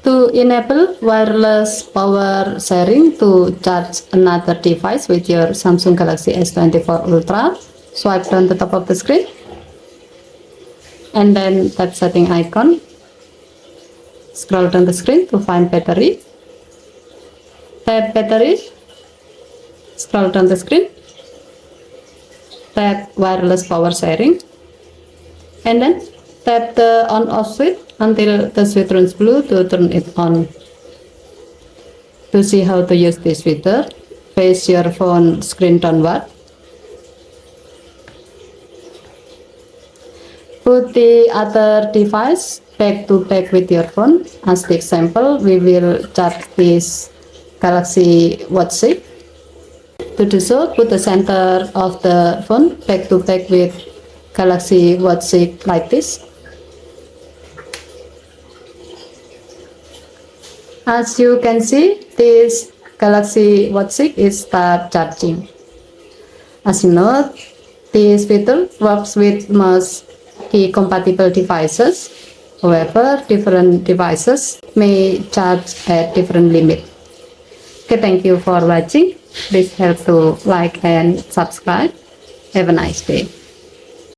To enable wireless power sharing to charge another device with your Samsung Galaxy S24 Ultra, swipe down the top of the screen and then tap setting icon. Scroll down the screen to find battery. Tap battery. Scroll down the screen. Tap wireless power sharing. And then tap the on off switch until the switch turns blue to turn it on. To see how to use this feature, face your phone screen downward. Put the other device back to back with your phone. As the example, we will charge this Galaxy Watch 6. To do so, put the center of the phone back to back with Galaxy Watch 6 like this. As you can see, this Galaxy Watch 6 is start charging. As you know, this feature works with most key compatible devices. However, different devices may charge at different limit. Okay, thank you for watching. Please help to like and subscribe. Have a nice day.